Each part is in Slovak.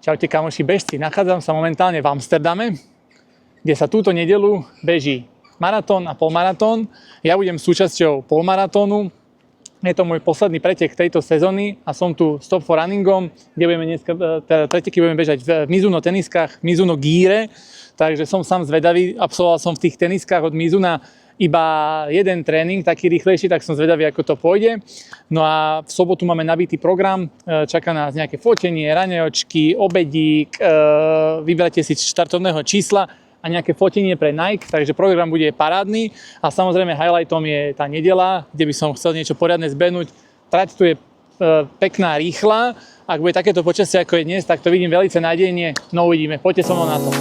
Čaute kamoši bežci, nachádzam sa momentálne v Amsterdame, kde sa túto nedeľu beží maratón a polmaratón. Ja budem súčasťou polmaratónu. Je to môj posledný pretek tejto sezóny a som tu Stop for Runningom, kde budeme dneska, preteky budeme bežať v Mizuno teniskách, Mizuno Gire. Takže som sám zvedavý, absolvoval som v tých teniskách od Mizuna iba jeden tréning, taký rýchlejší, tak som zvedavý, ako to pôjde. No a v sobotu máme nabitý program, čaká nás nejaké fotenie, raňajočky, obedík, vybrate si štartovného čísla a nejaké fotenie pre Nike, takže program bude parádny a samozrejme highlightom je tá nedeľa, kde by som chcel niečo poriadne zbehnúť. Trať tu je pekná, rýchla, ak bude takéto počasie, ako je dnes, tak to vidím veľmi nádejne, no uvidíme, poďte so mnou na to.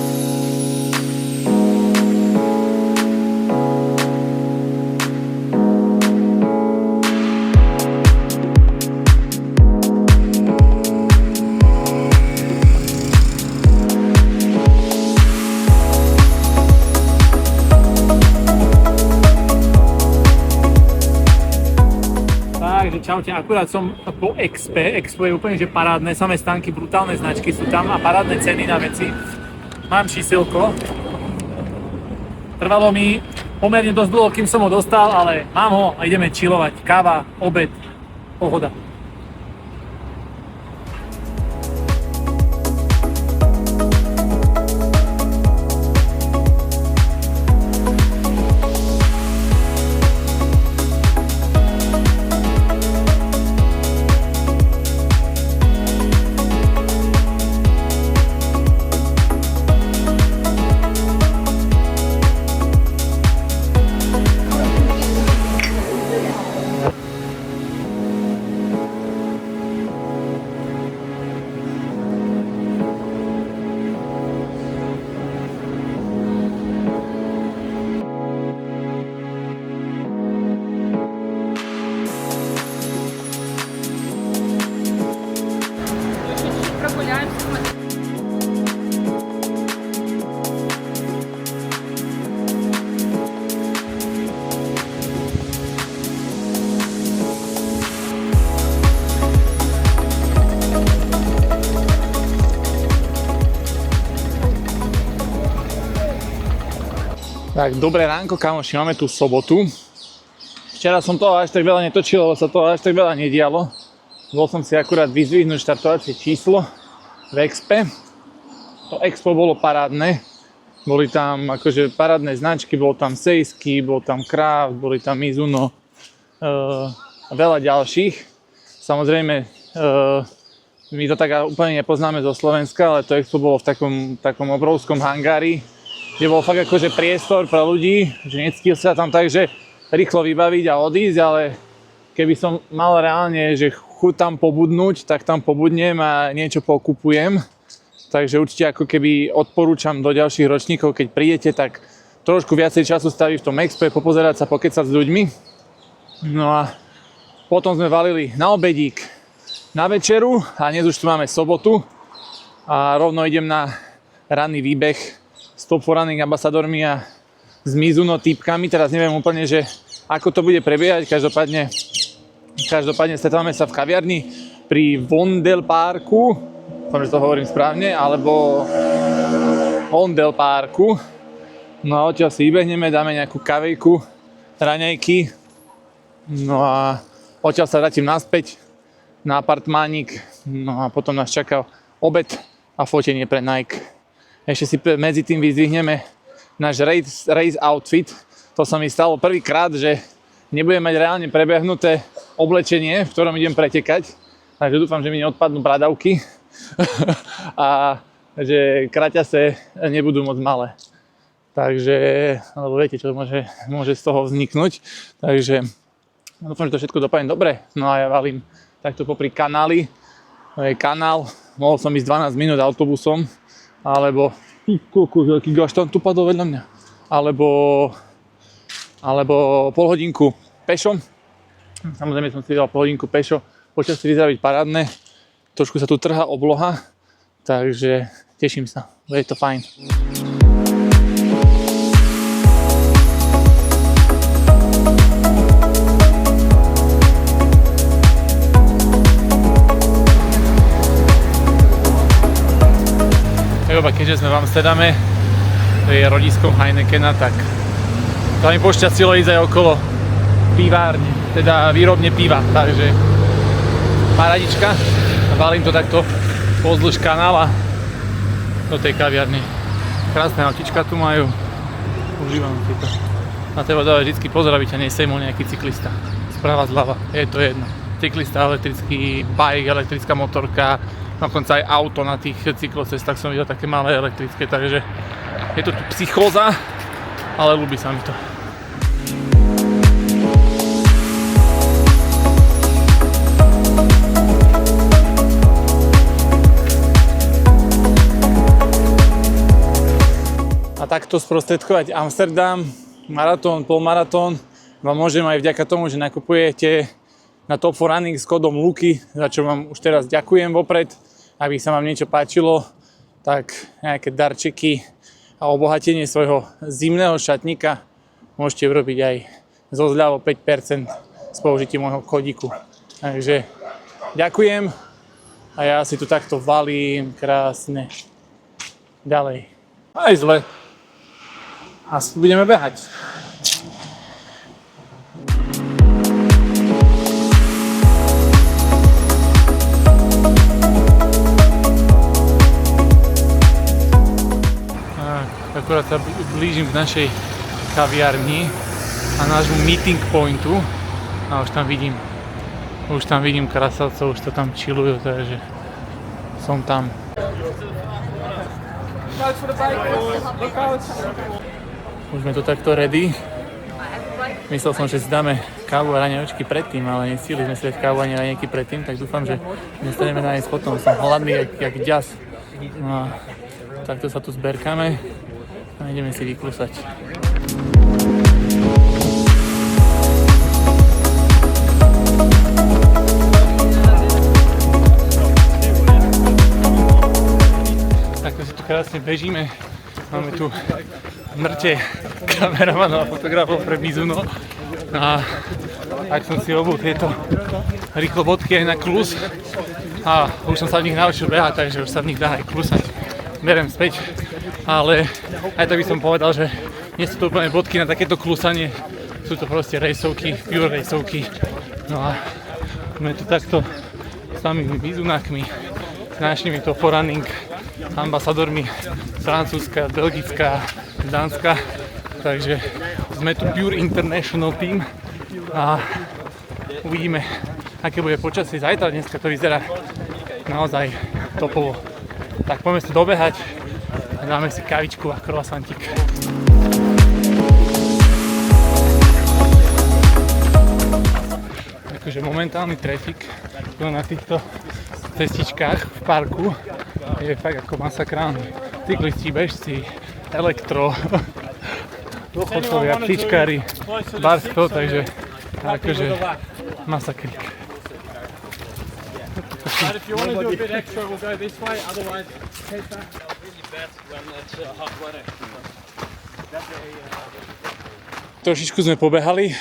Čaute, akurát som po Expe. Expo je úplne že parádne, samé stánky, brutálne značky sú tam a parádne ceny na veci. Mám číselko. Trvalo mi pomerne dosť dlho, kým som ho dostal, ale mám ho a ideme chillovať. Káva, obed, pohoda. Tak, dobré ránko, kamoši, máme tu sobotu. Včera som toho až tak veľa netočil, lebo sa toho až tak veľa nedialo. Bol som si akurát vyzdvihnúť štartovacie číslo v Expe. To Expo bolo parádne. Boli tam akože parádne značky, bol tam Seisky, bol tam Kraft, boli tam Mizuno a veľa ďalších. Samozrejme, my to tak úplne nepoznáme zo Slovenska, ale to Expo bolo v takom obrovskom hangári, kde bol fakt akože priestor pre ľudí, že necítil sa tam tak, že rýchlo vybaviť a odísť, ale keby som mal reálne, že chuť tam pobudnúť, tak tam pobudnem a niečo pokupujem. Takže určite ako keby odporúčam do ďalších ročníkov, keď prídete, tak trošku viacej času staviť v tom Expe, popozerať sa, pokecať s ľuďmi. No a potom sme valili na obedík, na večeru a dnes už tu máme sobotu a rovno idem na ranný výbeh Stop for Running ambasadormi a s Mizuno typkami. Teraz neviem úplne, že ako to bude prebiehať. Každopádne stretávame sa v kaviarni pri Vondelparku. Dúfam, že to hovorím správne, alebo Vondelparku. No a odtiaľ si vybehneme, dáme nejakú kavejku, raňajky. No a odtiaľ sa vrátim naspäť na apartmánik. No a potom nás čaká obed a fotenie pre Nike. Ešte si medzi tým vyzdvihneme náš race outfit. To sa mi stalo prvýkrát, že nebudem mať reálne prebehnuté oblečenie, v ktorom idem pretekať. Takže dúfam, že mi neodpadnú bradavky a že kraťase nebudú moc malé. Takže, lebo viete, čo môže z toho vzniknúť. Takže dúfam, že to všetko dopadne dobre. No a ja valím takto popri kanáli. To je kanál. Mohol som ísť 12 minút autobusom. Alebo aký gaštan tu padol vedľa mňa. Alebo pol hodinku pešo. Samozrejme som si dal pol hodinku pešo. Počasie vyzerá byť parádne. Trošku sa tu trhá obloha. Takže teším sa. Je to fajn. Lebo keďže sme v Amsterdame, to je rodiskom Heinekena, tak to mi pošťastilo ísť aj okolo pivárne, teda výrobne piva, takže paradička a balím to takto pozdĺž kanála do tej kaviarne. Krásne autička tu majú, užívam si to. Na teba dáva vždycky pozor, aby ťa nesejmol nejaký cyklista, sprava zľava, je to jedno. Cyklista, elektrický bike, elektrická motorka, dokonca aj auto na tých cyklocestách som videl také malé elektrické, takže je to tu psychóza, ale ľúbi sa mi to. A takto sprostredkovať Amsterdam, maratón, polmaratón vám môžem aj vďaka tomu, že nakupujete na Top 4 Running s kódom LUKY, za čo vám už teraz ďakujem vopred. Ak by sa vám niečo páčilo, tak nejaké darčeky a obohatenie svojho zimného šatníka môžete urobiť aj zo zľavou 5% s použitím môjho kódiku. Takže ďakujem a ja si tu takto valím krásne ďalej. Aj zle. A budeme behať. Akurát sa blížim k našej kaviarni a nášmu meeting pointu a už tam vidím krasavcov, už to tam chillujú, takže som tam. Už sme tu takto ready. Myslel som, že si dáme kávu a raňajky predtým, ale nestihli sme si dať kávu ani raňajky predtým, tak dúfam, že nestaneme na jesť potom. Som hladný jak ďas. No a takto sa tu zberkáme a ideme si vyklusať. Takto si tu krásne bežíme. Máme tu mŕte kameramanov a fotografov pre Mizuno. A tak som si obul tieto rýchlo bodky aj na klus. A už som sa v nich naučil behať, takže už sa v nich dá aj klusať. Berem späť. Ale aj tak by som povedal, že nie sú to úplne bodky na takéto klusanie. Sú to proste rejsovky, pure rejsovky. No a sme tu takto s samými Mizunákmi, s našimi Top 4 Running ambasadormi Francúzska, Belgická, Dánska. Takže sme tu pure international team a uvidíme, aké bude počasie zajtra. Dneska to vyzerá naozaj topovo. Tak poďme sa dobehať a dáme si kavičku a croissantík. Takže momentálny trafik na týchto cestičkách v parku je fakt ako masakrálny. Cyklisti, bežci, elektro, dôchodcovia, ptičkári, barsko, takže akože masakrík. But if you want to do a bit extra, we'll go this way. Otherwise, take that. Really bad when it's hot weather. Trošičku sme pobehali.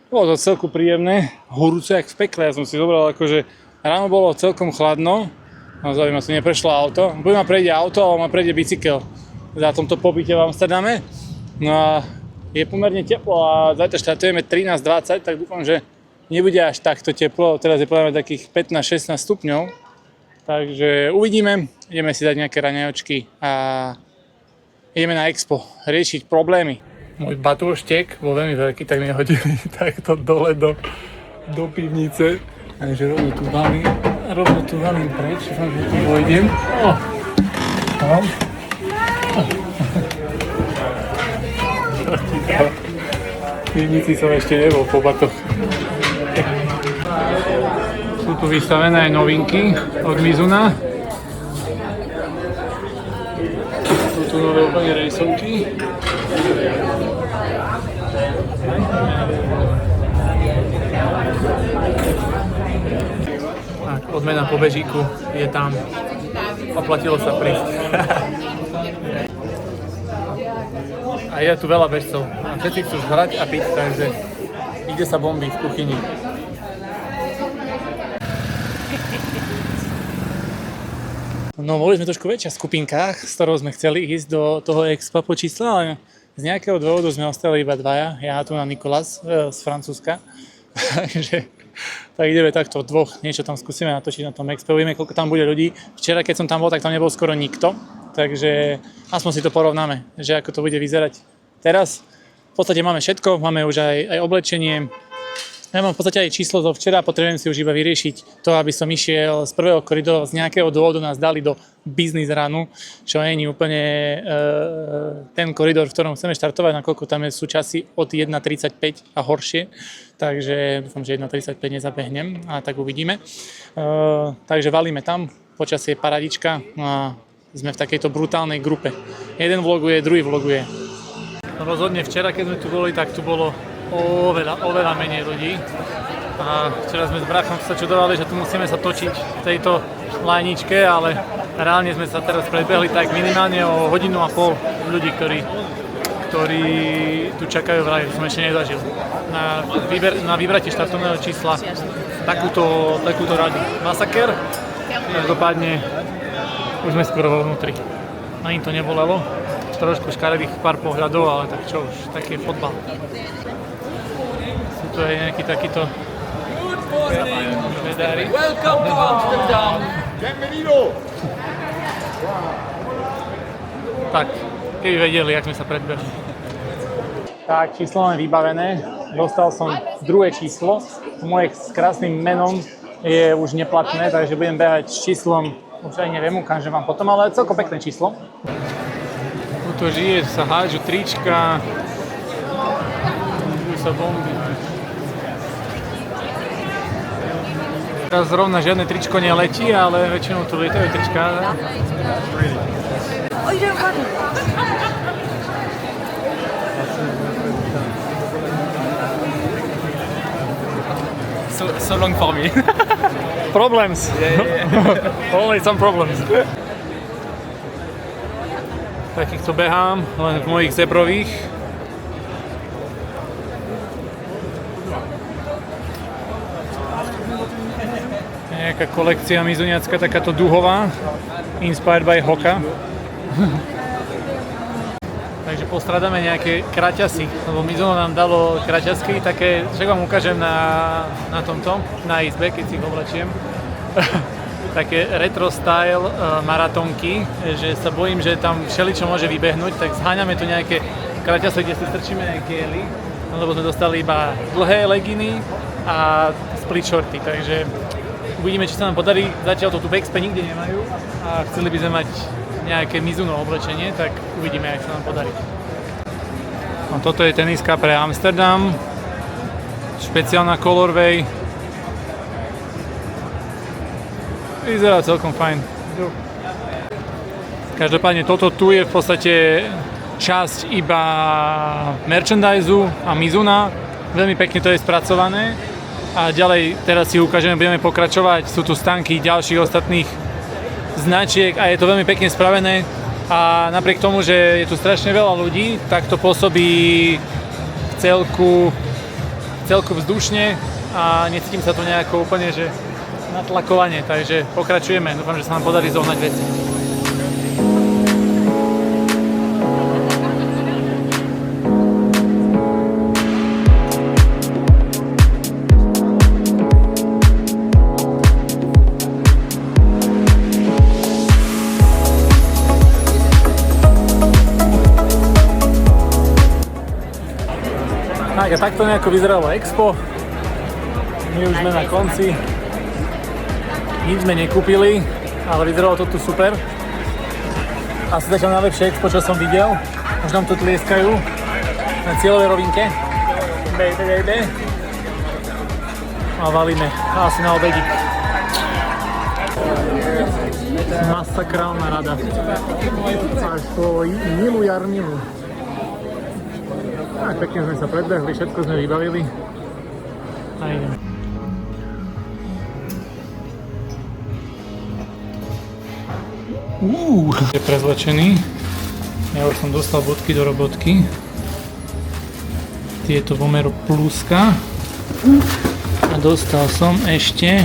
Bolo to celku príjemné, horúce jak v pekle. Ja som si zobral akože ráno bolo celkom chladno. Naozaj ma si neprešlo auto. Buď ma prejde auto, alebo ma prejde bicykel za tomto pobyte v Amsterdame. No a je pomerne teplo a zajtra štartujeme 13:20, tak dúfam, že nebude až takto teplo. Teraz je povedané takých 15-16 stupňov. Takže uvidíme. Ideme si dať nejaké raňajočky a ideme na Expo riešiť problémy. Môj batôštek bol veľmi veľký, tak mi hodili takto dole do pivnice. Takže rovno tu valím preč, dúfam, že tu vojdem. V pivnici som ešte nebol po batoch. Sú tu vystavené aj novinky od Mizuna. Sú tu nové úplne rejsovky. Tak, odmena po bežíku je tam. Oplatilo sa prísť. A je tu veľa bežcov. A všetci chcú hrať a piť, takže ide sa bombiť v kuchyni. No, boli sme trošku väčšia v skupinkách, s ktorou sme chceli ísť do toho expa po čísle, ale z nejakého dôvodu sme ostali iba dvaja, ja tu na Nikolas z Francúzska. Takže tak ideme takto dvoch, niečo tam skúsime natočiť na tom expe, uvidíme, koľko tam bude ľudí. Včera, keď som tam bol, tak tam nebol skoro nikto, takže aspoň si to porovnáme, že ako to bude vyzerať teraz. V podstate máme všetko, máme už aj oblečenie. Ja mám v podstate aj číslo zo včera, potrebujem si už iba vyriešiť to, aby som išiel z prvého koridoru. Z nejakého dôvodu nás dali do business runu, čo nie je úplne ten koridor, v ktorom chceme štartovať, nakoľko tam sú časy od 1.35 a horšie. Takže dúfam, že 1.35 nezabehnem a tak uvidíme. Takže valíme tam, počasie je paradička a sme v takejto brutálnej grupe. Jeden vloguje, druhý vloguje. Rozhodne včera, keď sme tu boli, tak tu bolo oveľa menej ľudí. A včera sme s brachom sa čudovali, že tu musíme sa točiť v tejto lajničke, ale reálne sme sa teraz predbehli tak minimálne o hodinu a pol ľudí, ktorí tu čakajú v rade, to som ešte nezažil. Na vybratie štartovného čísla takúto radu. Masaker, každopádne už sme skoro vo vnútri. Ani to nebolelo, trošku škaredých pár pohľadov, ale tak čo už, taký je fotbal. Sú tu aj nejaký takýto medári. Welcome to Amsterdam! Tak, keby vedeli, jak sme sa predbehli. Tak, číslo máme vybavené. Dostal som druhé číslo. Moje s krásnym menom je už neplatné, takže budem behať s číslom, už aj neviem, ukážem vám potom, ale celkom pekné číslo. Tu žije, sa hádžu trička, tu sa bomby. Teraz zrovna žiadne tričko neletí, ale väčšinou tu lietajú trička. So long for me. Problems. Only some problems. Takýchto behám, len v mojich zebrových. Nejaká kolekcia mizuniacka, takáto duhová, inspired by Hoka. Takže postrádame nejaké kraťasy, lebo Mizuno nám dalo kraťasky, také, však vám ukážem na tomto, na izbe, keď si ich oblečiem. Také retro style maratónky, že sa bojím, že tam všeličo môže vybehnúť, tak zháňame tu nejaké kraťasy, kde si strčíme nejaké jely, lebo sme dostali iba dlhé leginy a split shorty, takže uvidíme, či sa nám podarí. Zatiaľ to tu v Expe nikde nemajú a chceli by sme mať nejaké Mizuno oblečenie, tak uvidíme, jak sa nám podarí. No, toto je teniska pre Amsterdam, špeciálna colorway. Vyzerá celkom fajn. Každopádne toto tu je v podstate časť iba merchandiseu a Mizuna. Veľmi pekne to je spracované. A ďalej teraz si ukážeme, budeme pokračovať. Sú tu stánky ďalších ostatných značiek a je to veľmi pekne spravené. A napriek tomu, že je tu strašne veľa ľudí, tak to pôsobí celku vzdušne a necítim sa tu nejako úplne, že natlakovanie, takže pokračujeme. Dúfam, že sa nám podarí zohnať veci. Tak a takto nejako vyzeralo Expo. My už sme na konci. Nič sme nekúpili, ale vyzeralo to tu super. Asi zatiaľ najlepšie Expo, čo som videl. Už nám tu tlieskajú na cieľovej rovinke. Baby. A valíme asi na obedík. Masakrálna rada. Až to milu jarmilu. Tak pekne sme sa predbehli, všetko sme vybavili. A ideme. Je prezlečený. Ja už som dostal bodky do robotky. Tieto Vomero pluska. A dostal som ešte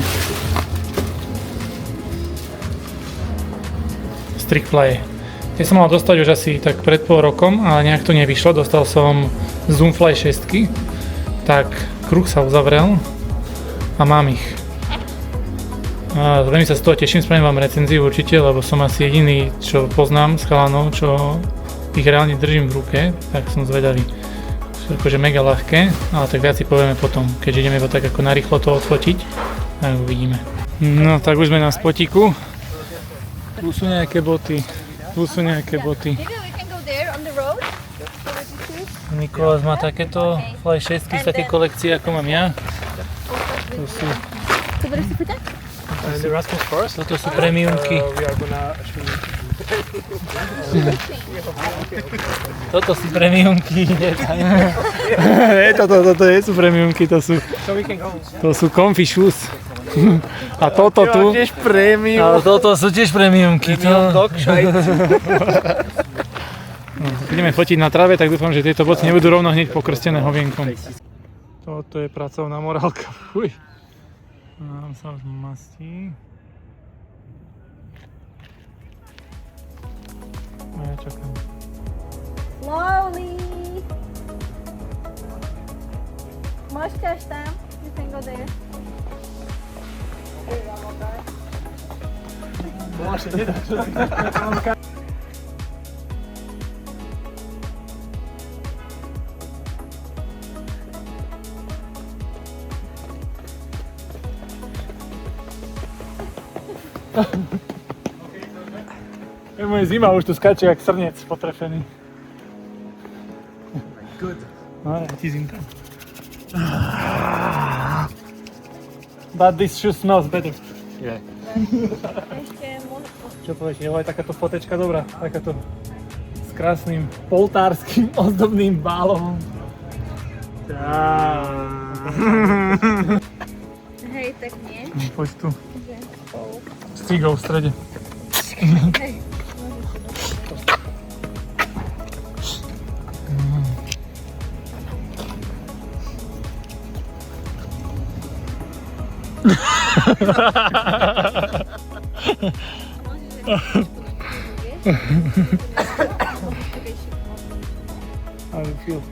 Strixfly. Tie som mal dostať už asi tak pred pol rokom, ale nejak to nevyšlo. Dostal som Zoomfly 6, tak kruh sa uzavrel a mám ich. A veľmi sa z toho teším, spravím vám recenziu určite, lebo som asi jediný, čo poznám z chalanov, čo ich reálne držím v ruke, tak som zvedavý. Sú akože mega ľahké, ale tak viac si povieme potom, keďže ideme iba tak ako narýchlo to odfotiť, tak uvidíme. No tak už sme na spotíku. Tu sú nejaké boty. Tu sú nejaké boty. Nikolás má takéto Fly 6 z také kolekcie, ako mám ja. To sú... Toto sú premiumky. Toto sú premiumky. Toto nie sú premiumky, to sú comfy shoes. A toto tu... Ale toto sú tiež premiumky. Ideme fotiť na tráve, tak dúfam, že tieto boty nebudú rovno hneď pokrstené hovienkom. Toto je pracovná morálka. Fuj. Mám sa už mastí. A ja čakám. Slowly. Maškáš tam. You can go there. Je moje zima, už tu skáče jak srnec potrefený. Good. No, ja ti zimka. But this shoe smells better. Yeah. Čo povieš, je aj takáto fotečka dobrá, takáto s krásnym poltárským ozdobným bálom. Hej, tak nie. Poď tu. S cigou v strede. Hej. How do you feel?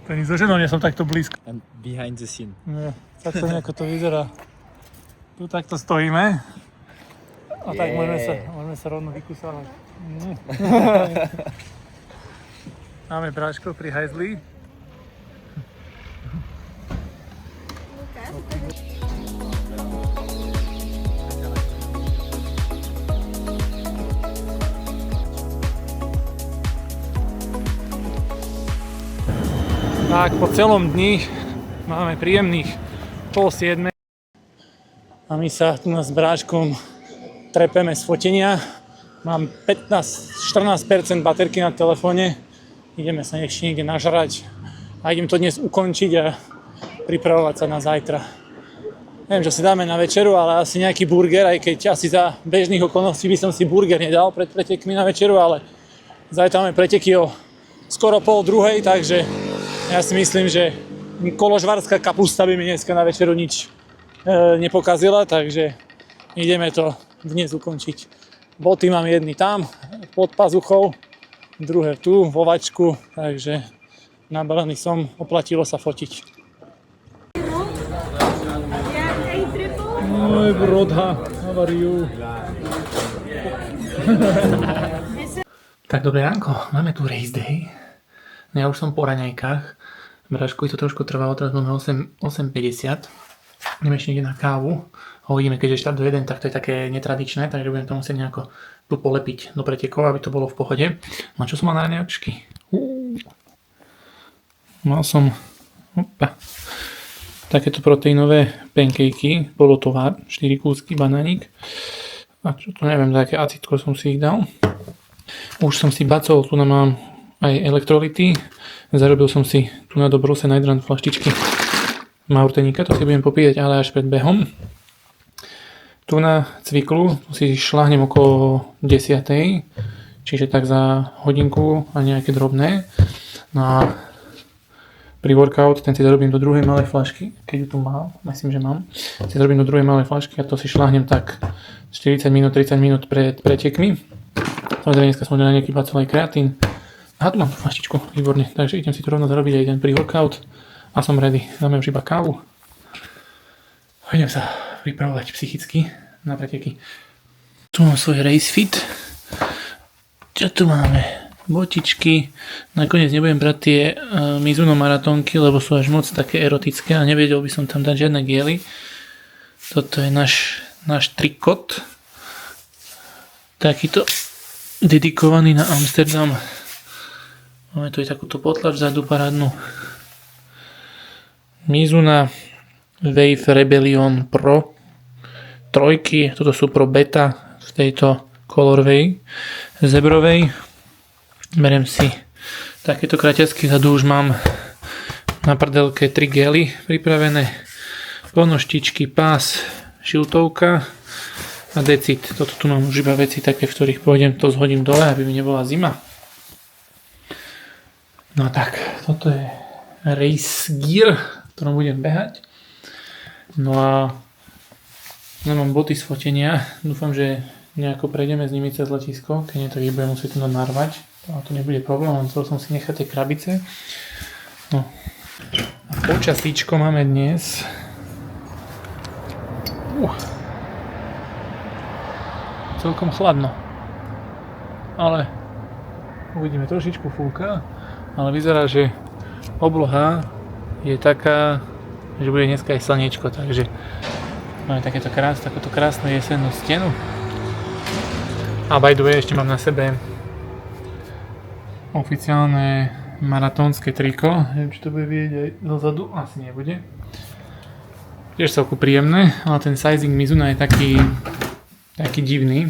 To ani so ženou nie som takto blízko. And behind the scene. Nie, takto nejako to vyzerá. Tu takto stojíme. A tak môžeme sa rovno vykusávať. Máme bráško pri hajzli. Tak po celom dni máme príjemných 6:30 a my sa tu s bráškom trepeme z fotenia. Mám 15-14% baterky na telefóne. Ideme sa ešte niekde nažrať a idem to dnes ukončiť a pripravovať sa na zajtra. Neviem, čo si dáme na večeru, ale asi nejaký burger, aj keď asi za bežných okolností by som si burger nedal pred pretekmi na večeru, ale zajtra máme preteky o skoro 12:30, takže ja si myslím, že koložvárska kapusta by mi dneska na večeru nič nepokazila, takže ideme to dnes ukončiť. Boty mám jedny tam, pod pazuchou, druhé tu, vo vačku, takže nabalený som, oplatilo sa fotiť. Oj, brodha, how are you? Tak dobré ránko, máme tu race day. Ja už som po raňajkách. Braškovi to trošku trvalo, teraz máme 8:50. Ideme ešte niekde na kávu. Hovoríme, keďže štart do 1, tak to je také netradičné, takže budem to musieť nejako tu polepiť do pretekov, aby to bolo v pohode. No a čo som mal na raňajočky? Mal som takéto proteínové pancakey, polotovár, 4 kúsky, banánik. A čo to neviem, také acitko som si ich dal. Už som si bacol, tu mám aj elektrolyty. Zarobil som si tu na Dobrose Night flaštičky Maurtenika, to si budem popíjať, ale až pred behom. Tu na cviklu si šláhnem okolo 10, čiže tak za hodinku a nejaké drobné. No a pre-workout, ten si zarobím do druhej malej flašky, keď ju tu mám, myslím, že mám. Si zarobím do druhej malej flašky a to si šláhnem tak 40 minút, 30 minút pred pretekmi. Samozrejme, dneska som na nejaký celý kreatín. A tu mám tú flaštičku, výborne, takže idem si tu rovno zarobiť aj ten pre-workout a som ready. Dáme už iba kávu. A idem sa pripravovať psychicky na preteky. Tu mám svoj race fit. Čo tu máme? Botičky. Nakoniec nebudem brať tie Mizuno maratónky, lebo sú až moc také erotické a nevedel by som tam dať žiadne giely. Toto je náš trikot. Takýto dedikovaný na Amsterdam. Máme tu aj takúto potlač vzadu parádnu. Mizuno Wave Rebellion Pro 3. Toto sú Pro Beta v tejto colorway zebrovej. Beriem si takéto kraťasky, zadu už mám na prdelke 3 gely pripravené, ponoštičky, pás, šiltovka a decit. Toto tu mám už iba veci také, v ktorých pôjdem, to zhodím dole, aby mi nebola zima. No tak, toto je race gear, v ktorom budem behať. No a mám boty z fotenia, dúfam, že nejako prejdeme s nimi cez letisko, keď nie, tak ich budem musieť narvať. A to nebude problém, chcel som si nechať tie krabice. No. A počasíčko máme dnes. Celkom chladno. Ale uvidíme, trošičku fúka, ale vyzerá, že obloha je taká, že bude dneska aj slniečko, takže máme takúto krásnu jesennú stenu. A by the way, ešte mám na sebe oficiálne maratónske triko. Neviem, či to bude vidieť aj dozadu. Asi nebude. Tiež celku príjemné, ale ten sizing Mizuno je taký divný.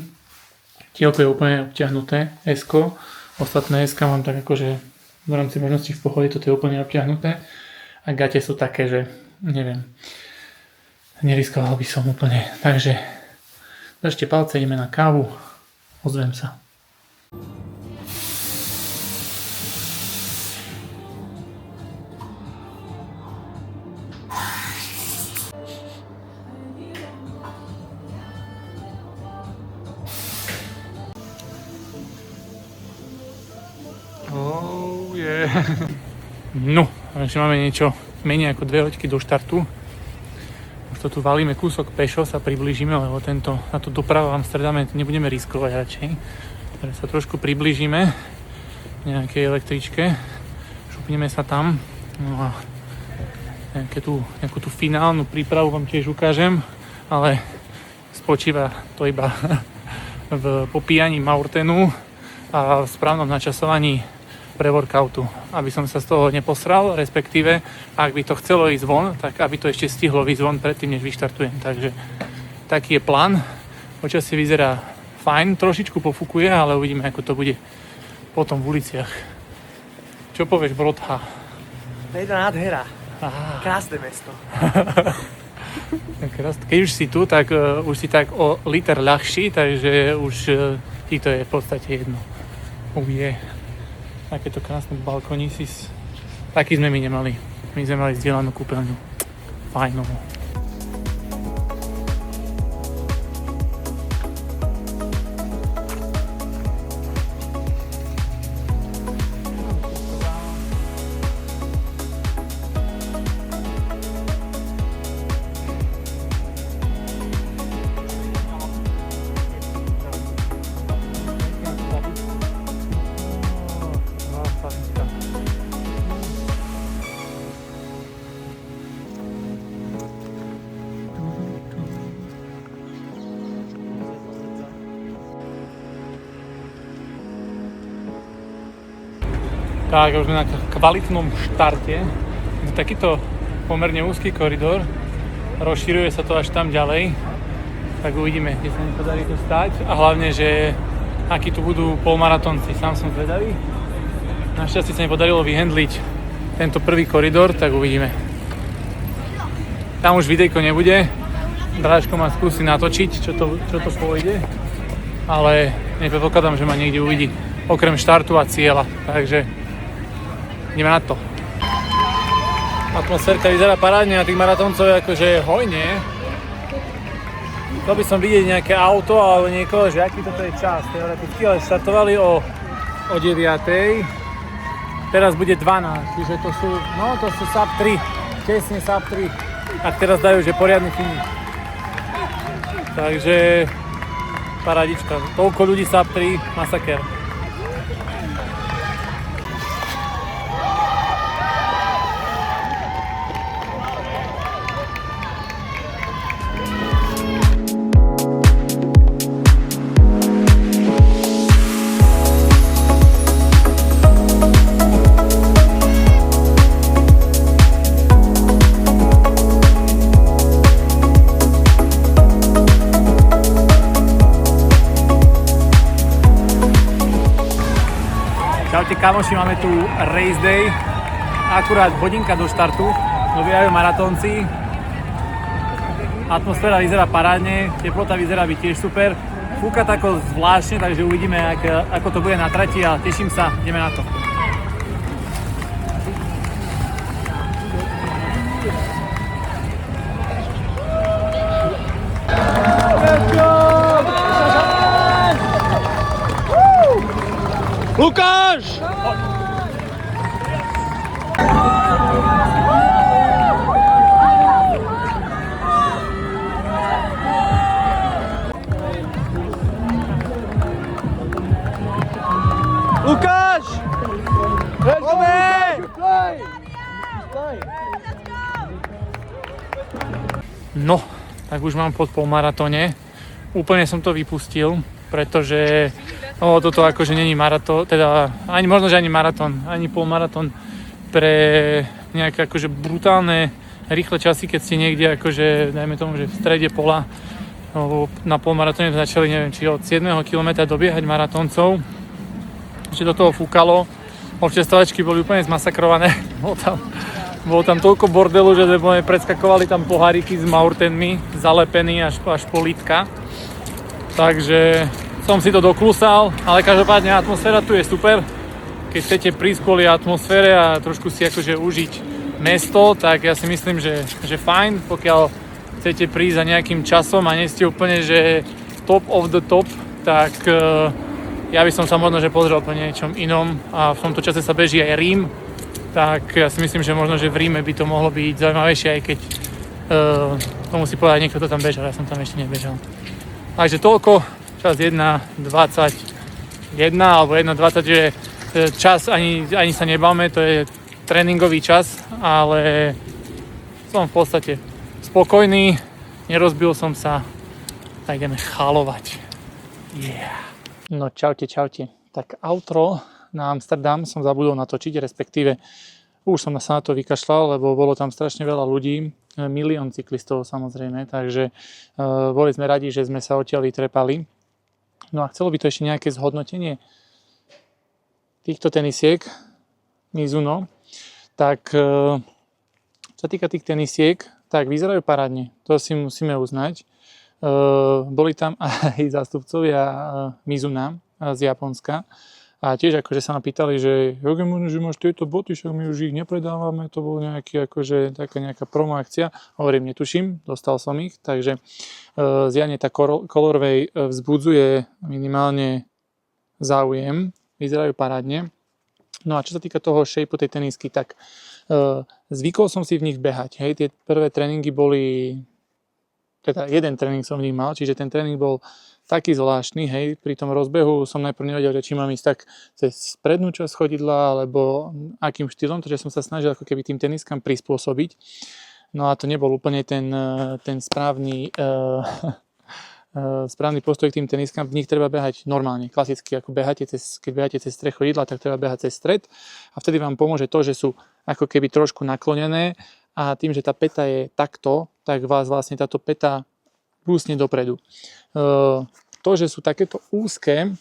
Tielko je úplne obťahnuté, S-ko. Ostatné S-ka mám tak akože v rámci možností v pohode, toto je úplne obťahnuté. A gate sú také, že neviem. Neriskoval by som úplne. Takže držte palce, ideme na kávu. Ozvem sa. Oh yeah. No, takže máme niečo menej ako 2 hoďky do štartu. Už to tu valíme kúsok pešo, sa priblížime, lebo táto doprava v Amsterdame nebudeme riskovať radšej. Takže sa trošku priblížime nejakej električke. Šupneme sa tam. No a nejakú tú finálnu prípravu vám tiež ukážem, ale spočíva to iba v popíjaní Maurtenu a v správnom načasovaní pre workoutu, aby som sa z toho neposral, respektíve ak by to chcelo ísť von, tak aby to ešte stihlo ísť von predtým, než vyštartujem. Takže taký je plán. Počasie vyzerá fajn, trošičku pofúkuje, ale uvidíme, ako to bude potom v uliciach. Čo povieš, Brodha? To je to nádhera. Krásne mesto. Keď už si tu, tak už si tak o liter ľahší, takže už ti to je v podstate jedno. Takéto krásne balkonísis. Taký sme my nemali. My sme mali zdieľanú kúpeľňu. Fajnovú. Tak, už sme na kvalitnom štarte. Takýto pomerne úzky koridor. Rozširuje sa to až tam ďalej. Tak uvidíme, kde sa mi podarí tu stať. A hlavne, že akí tu budú polmaratónci. Sám som zvedavý. Našťastie sa mi podarilo vyhandliť tento prvý koridor, tak uvidíme. Tam už videjko nebude. Drážko ma skúsi natočiť, čo to pôjde. Ale nepredpokladám, že ma niekde uvidí okrem štartu a cieľa. Takže ideme na to. Atmosférka vyzerá parádne a tých maratóncov je akože hojne. Chcel by som vidieť nejaké auto alebo niekoho, že aký toto je čas. Teoreticky, ale štartovali o 9. Teraz bude 12, čiže to sú sub 3. Tesne sub 3. Ak teraz dajú, že poriadny finish. Takže paradička. Toľko ľudí sub 3, masaker. Čaute kamoši, máme tu race day, akurát hodinka do štartu, dobiehajú maratónci, atmosféra vyzerá parádne, teplota vyzerá byť tiež super, fúka tako zvláštne, takže uvidíme, ako to bude na trati a teším sa, ideme na to. Lukáš! Lukáš! No, tak už mám pod polmaratóne. Úplne som to vypustil, pretože toto akože není maratón, teda ani možno, že ani maratón, ani polmaratón pre nejaké akože brutálne rýchle časy, keď ste niekde akože, dajme tomu, že v strede pola na polmaratóne začali, neviem, či od 7. kilometra dobiehať maratóncov, že do toho fúkalo, občerstvačky boli úplne zmasakrované, bolo tam toľko bordelu, že sme predskakovali tam poháriky s maurtenmi, zalepení až po lítka, takže som si to doklusal, ale každopádne atmosféra tu je super. Keď chcete prísť kvôli atmosfére a trošku si akože užiť mesto, tak ja si myslím, že fajn. Pokiaľ chcete prísť za nejakým časom a nie ste úplne, že top of the top, tak ja by som sa možno, že pozrel po niečom inom a v tomto čase sa beží aj Rím, tak ja si myslím, že možno, že v Ríme by to mohlo byť zaujímavejšie, aj keď to musí povedať niekto, kto tam bežal, ja som tam ešte nebežal. Takže toľko. Čas 1.21 alebo 1.20, že čas ani sa nebáme, to je tréningový čas, ale som v podstate spokojný, nerozbil som sa a ideme chalovať. Yeah. No čaute. Tak outro na Amsterdam som zabudol natočiť, respektíve už som sa na to vykašľal, lebo bolo tam strašne veľa ľudí, milión cyklistov samozrejme, takže boli sme radi, že sme sa odtiaľ vytrepali. No a chcelo by to ešte nejaké zhodnotenie týchto tenisiek Mizuno, tak čo sa týka tých tenisiek, tak vyzerajú parádne, to si musíme uznať. Boli tam aj zástupcovia Mizuna z Japonska a tiež akože sa nám pýtali, že jak je možno, že máš tieto boty, však my už ich nepredávame, to bol nejaký akože taká nejaká promo akcia. Hovorím, netuším, dostal som ich, takže zjavne tá Colorway vzbudzuje minimálne záujem, vyzerajú parádne. No a čo sa týka toho shapeu tej tenisky, tak zvykol som si v nich behať, hej, tie prvé tréningy boli, teda jeden tréning som v nich mal, čiže ten tréning bol taký zvláštny, hej, pri tom rozbehu som najprv nevedel, že či mám ísť tak cez prednú časť chodidla, alebo akým štýlom, takže som sa snažil ako keby tým teniskám prispôsobiť. No a to nebol úplne ten správny postoj k tým teniskám. V nich treba behať normálne, klasicky, ako keď beháte cez stred chodidla, tak treba behať cez stred a vtedy vám pomôže to, že sú ako keby trošku naklonené a tým, že tá päta je takto, tak vás vlastne táto päta búsne dopredu. To, že sú takéto úzke,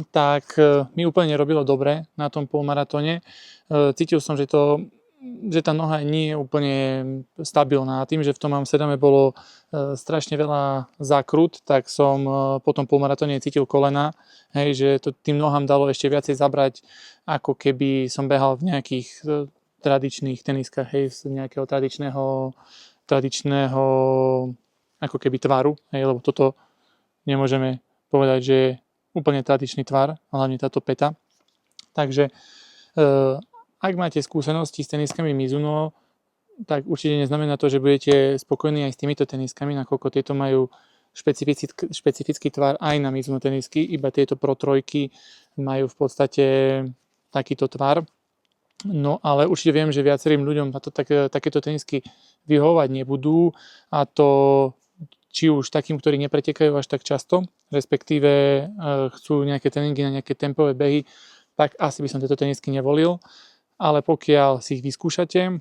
tak mi úplne robilo dobre na tom polmaratóne. Cítil som, že tá noha nie je úplne stabilná. A tým, že v tom Amsterdame bolo strašne veľa zákrut, tak som po tom polmaratóne cítil kolena, hej, že to tým nohám dalo ešte viacej zabrať, ako keby som behal v nejakých tradičných teniskách, hej, z nejakého tradičného ako keby tvaru, hej, lebo toto nemôžeme povedať, že je úplne tradičný tvar, hlavne táto peta. Takže ak máte skúsenosti s teniskami Mizuno, tak určite neznamená to, že budete spokojní aj s týmito teniskami, nakoľko tieto majú špecifický tvar aj na Mizuno tenisky, iba tieto Pro 3 majú v podstate takýto tvar. No ale určite viem, že viacerým ľuďom takéto tenisky vyhovovať nebudú, a to či už takým, ktorí nepretekajú až tak často, respektíve chcú nejaké tréningy na nejaké tempové behy, tak asi by som tieto tenisky nevolil. Ale pokiaľ si ich vyskúšate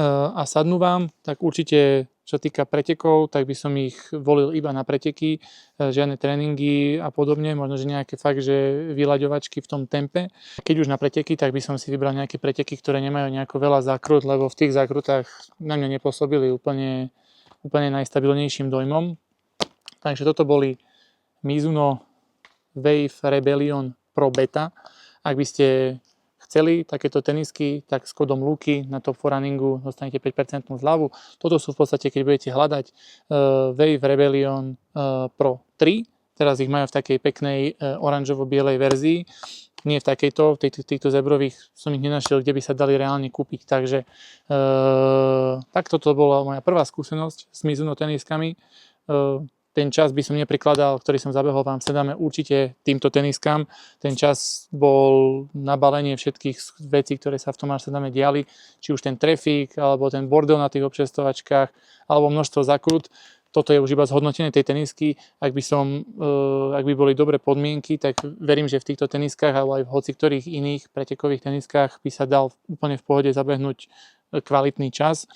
a sadnú vám, tak určite, čo týka pretekov, tak by som ich volil iba na preteky, žiadne tréningy a podobne, možno, že nejaké fakt, že vyľaďovačky v tom tempe. Keď už na preteky, tak by som si vybral nejaké preteky, ktoré nemajú nejako veľa zákrut, lebo v tých zákrutách na mňa nepôsobili úplne najstabilnejším dojmom. Takže toto boli Mizuno Wave Rebellion Pro Beta. Ak by ste chceli takéto tenisky, tak s kódom LUKY na Top 4 Runningu dostanete 5% zľavu. Toto sú v podstate, keď budete hľadať Wave Rebellion Pro 3. Teraz ich majú v takej peknej oranžovo-bielej verzii. Nie v takejto, týchto zebrových som ich nenašiel, kde by sa dali reálne kúpiť. Takže takto to bola moja prvá skúsenosť s Mizuno teniskami. Ten čas by som neprikladal, ktorý som zabehol v Amsterdame, určite týmto teniskám. Ten čas bol na balenie všetkých vecí, ktoré sa v tom Amsterdame diali, či už ten trafík, alebo ten bordel na tých občerstvovačkách, alebo množstvo zakrut. Toto je už iba zhodnotenie tej tenisky. Ak by boli dobré podmienky, tak verím, že v týchto teniskách alebo aj v hoci ktorých iných pretekových teniskách by sa dal úplne v pohode zabehnúť kvalitný čas.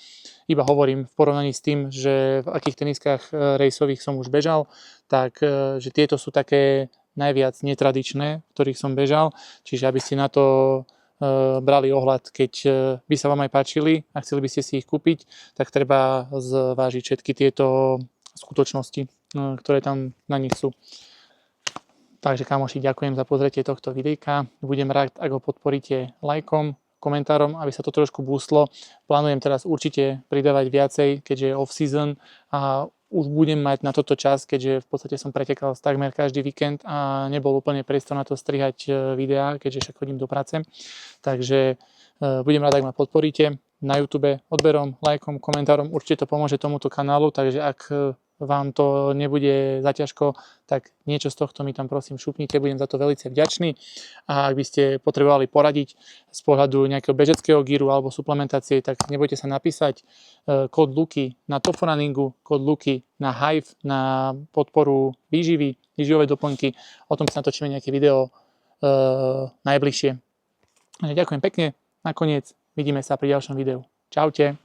Iba hovorím v porovnaní s tým, že v akých teniskách rejsových som už bežal, tak že tieto sú také najviac netradičné, v ktorých som bežal. Čiže aby ste na to brali ohľad, keď by sa vám aj páčili a chceli by ste si ich kúpiť, tak treba zvážiť všetky tieto skutočnosti, ktoré tam na nich sú. Takže kamoši, ďakujem za pozretie tohto videjka. Budem rád, ak ho podporíte lajkom, komentárom, aby sa to trošku boostlo. Plánujem teraz určite pridávať viacej, keďže je off-season a už budem mať na toto čas, keďže v podstate som pretekal takmer každý víkend a nebol úplne priestor na to strihať videá, keďže však chodím do práce. Takže budem rád, ak ma podporíte na YouTube odberom, lajkom, komentárom. Určite to pomôže tomuto kanálu, takže ak vám to nebude zaťažko, tak niečo z tohto mi tam prosím šupnite, budem za to veľmi vďačný. A ak by ste potrebovali poradiť z pohľadu nejakého bežeckého gíru alebo suplementácie, tak nebojte sa napísať kód LUKY na Top 4 Runningu, kód LUKY na Hive, na podporu výživy, výživové doplnky. O tom si natočíme nejaké video najbližšie. Ďakujem pekne, nakoniec vidíme sa pri ďalšom videu. Čaute.